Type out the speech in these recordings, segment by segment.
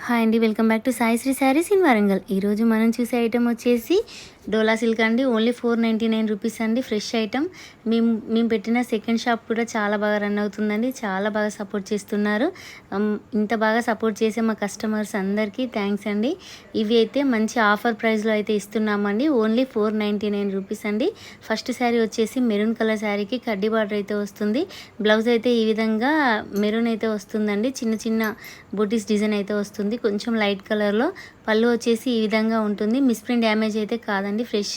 Hi అండి, welcome back to Sai Shree Sarees in Warangal. ఈరోజు మనం చూసే ఐటమ్ వచ్చేసి డోలా సిల్క్ అండి. ఓన్లీ 499 రూపీస్ అండి. Fresh item. మేము పెట్టిన సెకండ్ షాప్ కూడా చాలా బాగా రన్ అవుతుందండి. చాలా బాగా సపోర్ట్ చేస్తున్నారు. ఇంత బాగా సపోర్ట్ చేసే మా కస్టమర్స్ అందరికీ థ్యాంక్స్ అండి. ఇవి అయితే మంచి ఆఫర్ ప్రైస్లో అయితే ఇస్తున్నామండి. ఓన్లీ 499 రూపీస్ అండి. ఫస్ట్ శారీ వచ్చేసి మెరూన్ కలర్ శారీకి కడ్డీ బార్డర్ అయితే వస్తుంది. బ్లౌజ్ అయితే ఈ విధంగా మెరూన్ అయితే వస్తుందండి. చిన్న చిన్న బూటీస్ డిజైన్ అయితే వస్తుంది. కొంచెం లైట్ కలర్లో పళ్ళు వచ్చేసి ఈ విధంగా ఉంటుంది. మిస్ప్రింట్ డ్యామేజ్ అయితే కాదండి. ఫ్రెష్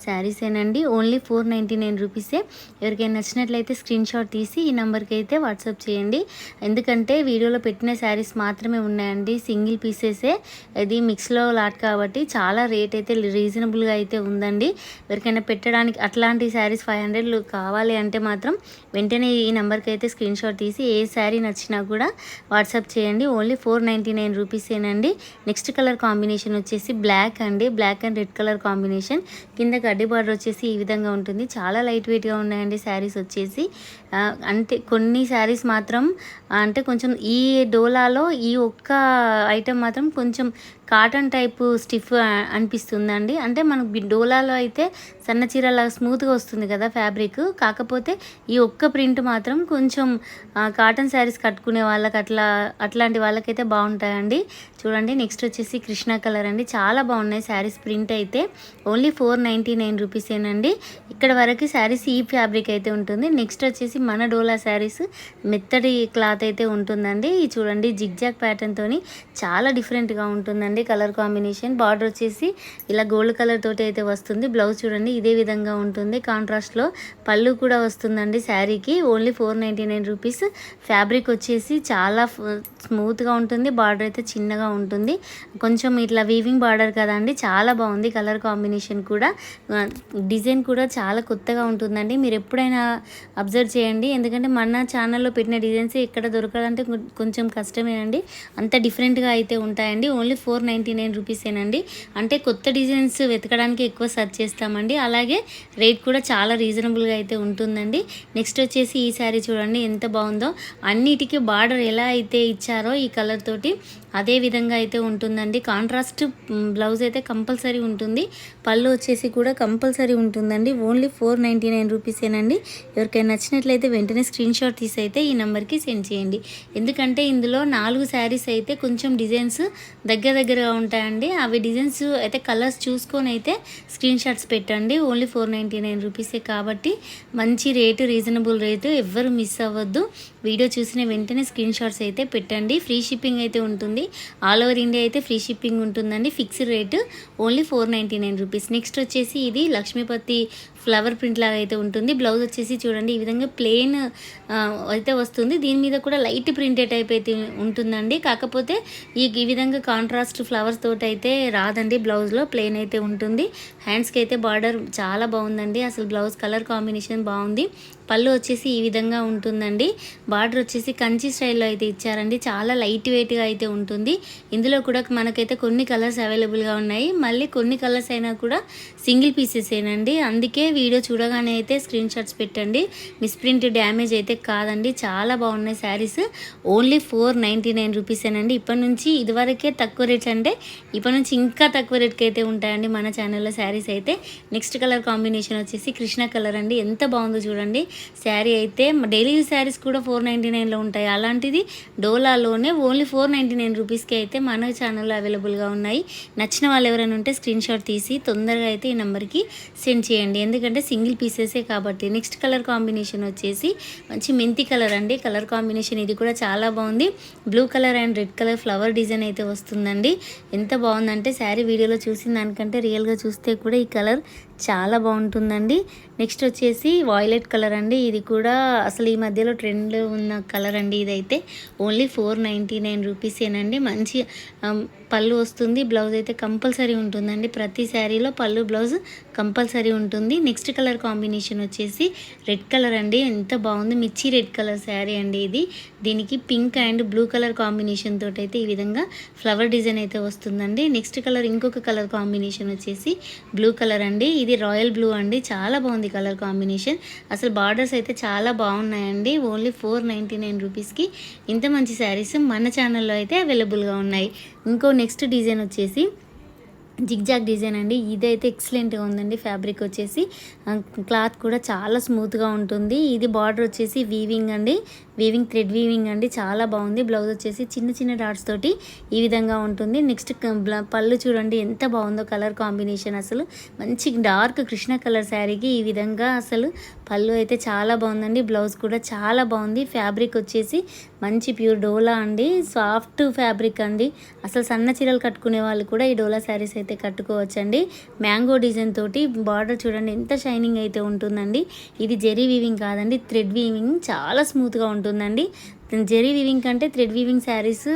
శారీసేనండి. ఓన్లీ 499 రూపీసే. ఎవరికైనా నచ్చినట్లయితే స్క్రీన్ షాట్ తీసి ఈ నెంబర్కి అయితే వాట్సాప్ చేయండి. ఎందుకంటే వీడియోలో పెట్టిన శారీస్ మాత్రమే ఉన్నాయండి. సింగిల్ పీసెసే. ఇది మిక్స్లో లాట్ కాబట్టి చాలా రేట్ అయితే రీజనబుల్గా అయితే ఉందండి. ఎవరికైనా పెట్టడానికి అట్లాంటి శారీస్ 500 కావాలి అంటే మాత్రం వెంటనే ఈ నెంబర్కి అయితే స్క్రీన్ షాట్ తీసి ఏ శారీ నచ్చినా కూడా వాట్సాప్ చేయండి. ఓన్లీ 499 రూపీసేనండి. నెక్స్ట్ కలర్ కాంబినేషన్ వచ్చేసి బ్లాక్ అండి. Black and red colour combination. కింద కడ్డీ బార్డర్ వచ్చేసి ఈ విధంగా ఉంటుంది. చాలా లైట్ వెయిట్గా ఉన్నాయండి శారీస్ వచ్చేసి. అంటే కొన్ని శారీస్ మాత్రం అంటే కొంచెం ఈ డోలాలో ఈ ఒక్క ఐటెం మాత్రం కొంచెం కాటన్ టైపు స్టిఫ్ అనిపిస్తుందండి. అంటే మనకు డోలాలో అయితే సన్న చీరలా స్మూత్గా వస్తుంది కదా ఫ్యాబ్రిక్. కాకపోతే ఈ ఒక్క ప్రింట్ మాత్రం కొంచెం కాటన్ శారీస్ కట్టుకునే వాళ్ళకి అట్లాంటి వాళ్ళకైతే బాగుంటాయండి. చూడండి, నెక్స్ట్ వచ్చేసి కృష్ణా కలర్ అండి. చాలా బాగున్నాయి శారీస్. ప్రింట్ అయితే ఓన్లీ 499 రూపీసేనండి. ఇక్కడ వరకు శారీస్ ఈ ఫ్యాబ్రిక్ అయితే ఉంటుంది. నెక్స్ట్ వచ్చేసి మన డోలా శారీస్ మెత్తడి క్లాత్ అయితే ఉంటుందండి. చూడండి, జిగ్జాగ్ ప్యాటర్న్తో చాలా డిఫరెంట్గా ఉంటుందండి కలర్ కాంబినేషన్. బార్డర్ వచ్చేసి ఇలా గోల్డ్ కలర్ తోటి అయితే వస్తుంది. బ్లౌజ్ చూడండి ఇదే విధంగా ఉంటుంది. కాంట్రాస్ట్లో పళ్ళు కూడా వస్తుందండి శారీకి. Only 499 rupees. ఫ్యాబ్రిక్ వచ్చేసి చాలా స్మూత్గా ఉంటుంది. బార్డర్ అయితే చిన్నగా ఉంటుంది. కొంచెం ఇట్లా వీవింగ్ బార్డర్ కదండి, చాలా బాగుంది. కలర్ కాంబినేషన్ కూడా డిజైన్ కూడా చాలా కొత్తగా ఉంటుందండి. మీరు ఎప్పుడైనా అబ్జర్వ్ చేయండి. ఎందుకంటే మన ఛానల్లో పెట్టిన డిజైన్స్ ఇక్కడ దొరకాలంటే కొంచెం కష్టమేనండి. అంత డిఫరెంట్గా అయితే ఉంటాయండి. ఓన్లీ 499 రూపీసేనండి. అంటే కొత్త డిజైన్స్ వెతకడానికి ఎక్కువ సెర్చ్ చేస్తామండి. అలాగే రేట్ కూడా చాలా రీజనబుల్గా అయితే ఉంటుందండి. నెక్స్ట్ వచ్చేసి ఈ శారీ చూడండి ఎంత బాగుందో. అన్నిటికీ బార్డర్ ఎలా అయితే ఇచ్చారో ఈ కలర్ తోటి అదే విధంగా అయితే ఉంటుందండి. కాంట్రాస్ట్ బ్లౌజ్ అయితే కంపల్సరీ ఉంటుంది. పళ్ళు వచ్చేసి కూడా కంపల్సరీ ఉంటుందండి. ఓన్లీ 499 రూపీసేనండి. ఎవరికైనా నచ్చినట్లయితే వెంటనే స్క్రీన్ షాట్ తీసి అయితే ఈ నెంబర్కి సెండ్ చేయండి. ఎందుకంటే ఇందులో 4 శారీస్ అయితే కొంచెం డిజైన్స్ దగ్గరగా ఉంటాయండి. అవి డిజైన్స్ అయితే కలర్స్ చూసుకొని అయితే స్క్రీన్ షాట్స్ పెట్టండి. ఓన్లీ 499 రూపీసే కాబట్టి మంచి రేటు, రీజనబుల్ రేటు. ఎవ్వరు మిస్ అవ్వద్దు. వీడియో చూసిన వెంటనే స్క్రీన్ షాట్స్ అయితే పెట్టండి. ఫ్రీ షిప్పింగ్ అయితే ఉంటుంది. ఆల్ ఓవర్ ఇండియా అయితే ఫ్రీ షిప్పింగ్ ఉంటుందండి. Fixed rate only 499 rupees. Next వచ్చేసి ఇది లక్ష్మీపతి ఫ్లవర్ ప్రింట్ లాగా అయితే ఉంటుంది. బ్లౌజ్ వచ్చేసి చూడండి ఈ విధంగా ప్లెయిన్ అయితే వస్తుంది. దీని మీద కూడా లైట్ ప్రింటెడ్ టైప్ అయితే ఉంటుందండి. కాకపోతే ఈ విధంగా కాంట్రాస్ట్ ఫ్లవర్స్ తోటి అయితే రాదండి. బ్లౌజ్లో ప్లెయిన్ అయితే ఉంటుంది. హ్యాండ్స్కి అయితే బార్డర్ చాలా బాగుందండి. అసలు బ్లౌజ్ కలర్ కాంబినేషన్ బాగుంది. పళ్ళు వచ్చేసి ఈ విధంగా ఉంటుందండి. బార్డర్ వచ్చేసి కంచి స్టైల్లో అయితే ఇచ్చారండి. చాలా లైట్ వెయిట్గా అయితే ఉంటుంది. ఇందులో కూడా మనకైతే కొన్ని కలర్స్ అవైలబుల్గా ఉన్నాయి. మళ్ళీ కొన్ని కలర్స్ అయినా కూడా సింగిల్ పీసెసేనండి. అందుకే వీడియో చూడగానే అయితే స్క్రీన్ షాట్స్ పెట్టండి. మిస్ప్రింట్ డ్యామేజ్ అయితే కాదండి. చాలా బాగున్నాయి శారీస్. ఓన్లీ 499 రూపీసేనండి. ఇప్పటి నుంచి ఇదివరకే తక్కువ రేట్స్ అంటే ఇప్పటి నుంచి ఇంకా తక్కువ రేట్కి అయితే ఉంటాయండి మన ఛానల్లో శారీస్ అయితే. నెక్స్ట్ కలర్ కాంబినేషన్ వచ్చేసి కృష్ణ కలర్ అండి. ఎంత బాగుందో చూడండి శారీ అయితే. డైలీ యూజ్ శారీస్ కూడా 499లో ఉంటాయి. అలాంటిది డోలాలోనే ఓన్లీ 499 రూపీస్కి అయితే మన ఛానల్లో అవైలబుల్గా ఉన్నాయి. నచ్చిన వాళ్ళు ఎవరైనా ఉంటే స్క్రీన్ షాట్ తీసి తొందరగా అయితే ఈ నెంబర్కి సెండ్ చేయండి. ఎందుకంటే సింగిల్ పీసెసే కాబట్టి. నెక్స్ట్ కలర్ కాంబినేషన్ వచ్చేసి మంచి మెంతి కలర్ అండి. కలర్ కాంబినేషన్ ఇది కూడా చాలా బాగుంది. Blue colour and red colour flower design అయితే వస్తుందండి. ఎంత బాగుందంటే శారీ వీడియోలో చూసిన దానికంటే రియల్గా చూస్తే కూడా ఈ కలర్ చాలా బాగుంటుందండి. నెక్స్ట్ వచ్చేసి వాయిలెట్ కలర్ అండి. ఇది కూడా అసలు ఈ మధ్యలో ట్రెండ్లో ఉన్న కలర్ అండి. ఇదైతే ఓన్లీ 499 రూపీసేనండి. మంచి పళ్ళు వస్తుంది. బ్లౌజ్ అయితే కంపల్సరీ ఉంటుందండి. ప్రతి శారీలో పళ్ళు బ్లౌజ్ కంపల్సరీ ఉంటుంది. నెక్స్ట్ కలర్ కాంబినేషన్ వచ్చేసి రెడ్ కలర్ అండి. ఎంత బాగుంది. మిర్చి రెడ్ కలర్ శారీ అండి ఇది. దీనికి pink and blue colour combination తోటి అయితే ఈ విధంగా ఫ్లవర్ డిజైన్ అయితే వస్తుందండి. నెక్స్ట్ కలర్ ఇంకొక కలర్ కాంబినేషన్ వచ్చేసి బ్లూ కలర్ అండి. ఇది ఇది రాయల్ బ్లూ అండి, చాలా బాగుంది కలర్ కాంబినేషన్. అసలు బార్డర్స్ అయితే చాలా బాగున్నాయండి. ఓన్లీ 499 రూపీస్కి ఇంత మంచి శారీస్ మన ఛానల్లో అయితే అవైలబుల్గా ఉన్నాయి. ఇంకో నెక్స్ట్ డిజైన్ వచ్చేసి జిగ్జాగ్ డిజైన్ అండి. ఇదైతే ఎక్సలెంట్గా ఉందండి. ఫ్యాబ్రిక్ వచ్చేసి క్లాత్ కూడా చాలా స్మూత్గా ఉంటుంది. ఇది బార్డర్ వచ్చేసి వీవింగ్ అండి, వీవింగ్ థ్రెడ్ వీవింగ్ అండి, చాలా బాగుంది. బ్లౌజ్ వచ్చేసి చిన్న చిన్న డాట్స్ తోటి ఈ విధంగా ఉంటుంది. నెక్స్ట్ పళ్ళు చూడండి ఎంత బాగుందో, కలర్ కాంబినేషన్ అసలు మంచి డార్క్ కృష్ణ కలర్ శారీకి ఈ విధంగా అసలు పళ్ళు అయితే చాలా బాగుందండి. బ్లౌజ్ కూడా చాలా బాగుంది. ఫ్యాబ్రిక్ వచ్చేసి మంచి ప్యూర్ డోలా అండి, సాఫ్ట్ ఫ్యాబ్రిక్ అండి. అసలు సన్న చీరలు కట్టుకునే వాళ్ళు కూడా ఈ డోలా శారీస్ అయితే కట్టుకోవచ్చండి. మ్యాంగో డిజైన్ తోటి బార్డర్ చూడండి ఎంత షైనింగ్ అయితే ఉంటుందండి. ఇది జెరీ వీవింగ్ కాదండి, థ్రెడ్ వీవింగ్, చాలా స్మూత్గా ఉంటుందండి. జెరీ వీవింగ్ కంటే థ్రెడ్ వీవింగ్ శారీస్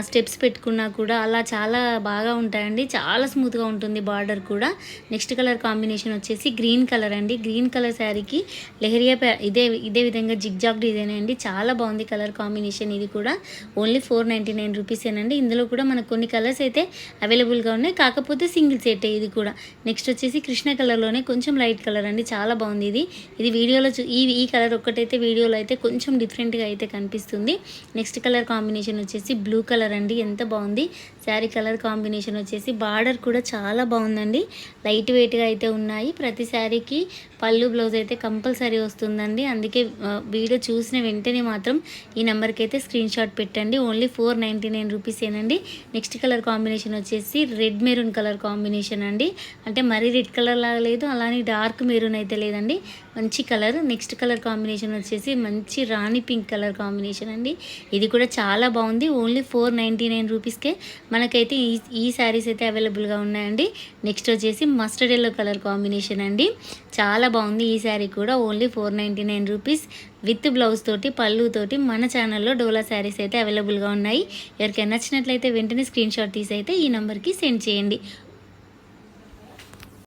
స్టెప్స్ పెట్టుకున్నా కూడా అలా చాలా బాగా ఉంటాయండి. చాలా స్మూత్గా ఉంటుంది బార్డర్ కూడా. నెక్స్ట్ కలర్ కాంబినేషన్ వచ్చేసి గ్రీన్ కలర్ అండి. గ్రీన్ కలర్ శారీకి లెహరియా ఇదే విధంగా జిగ్జాగ్ డిజైన్ అండి, చాలా బాగుంది కలర్ కాంబినేషన్. ఇది కూడా ఓన్లీ 499 రూపీసేనండి. ఇందులో కూడా మనకు కొన్ని కలర్స్ అయితే అవైలబుల్గా ఉన్నాయి, కాకపోతే సింగిల్ సెట్ ఇది కూడా. నెక్స్ట్ వచ్చేసి కృష్ణ కలర్లోనే కొంచెం లైట్ కలర్ అండి, చాలా బాగుంది. ఇది వీడియోలో ఈ కలర్ ఒక్కటైతే వీడియోలో అయితే కొంచెం డిఫరెంట్గా అయితే కనిపిస్తుంది. నెక్స్ట్ కలర్ కాంబినేషన్ వచ్చేసి బ్లూ కలర్ అండి, ఎంత బాగుంది శారీ కలర్ కాంబినేషన్ వచ్చేసి. బార్డర్ కూడా చాలా బాగుందండి, లైట్ వెయిట్గా అయితే ఉన్నాయి. ప్రతి శారీకి పళ్ళు బ్లౌజ్ అయితే కంపల్సరీ వస్తుందండి. అందుకే వీడియో చూసిన వెంటనే మాత్రం ఈ నెంబర్కి అయితే స్క్రీన్ షాట్ పెట్టండి. ఓన్లీ 499 రూపీసేనండి. నెక్స్ట్ కలర్ కాంబినేషన్ వచ్చేసి రెడ్ మెరూన్ కలర్ కాంబినేషన్ అండి. అంటే మరీ రెడ్ కలర్ లాగా లేదు, అలానే డార్క్ మెరూన్ అయితే లేదండి, మంచి కలర్. నెక్స్ట్ కలర్ కాంబినేషన్ వచ్చేసి మంచి రాణి పింక్ కలర్ కాంబినేషన్ అండి. ఇది కూడా చాలా బాగుంది. ఓన్లీ 499 రూపీస్కే మనకైతే ఈ శారీస్ అయితే అవైలబుల్గా ఉన్నాయండి. నెక్స్ట్ వచ్చేసి మస్టర్డ్ ఎల్లో కలర్ కాంబినేషన్ అండి, చాలా బాగుంది. ఈ శారీ కూడా ఓన్లీ 499 రూపీస్ విత్ బ్లౌజ్ తోటి పళ్ళుతోటి మన ఛానల్లో డోలా శారీస్ అయితే అవైలబుల్గా ఉన్నాయి. ఎవరికైనా నచ్చినట్లయితే వెంటనే స్క్రీన్ షాట్ తీసి అయితే ఈ నెంబర్కి సెండ్ చేయండి.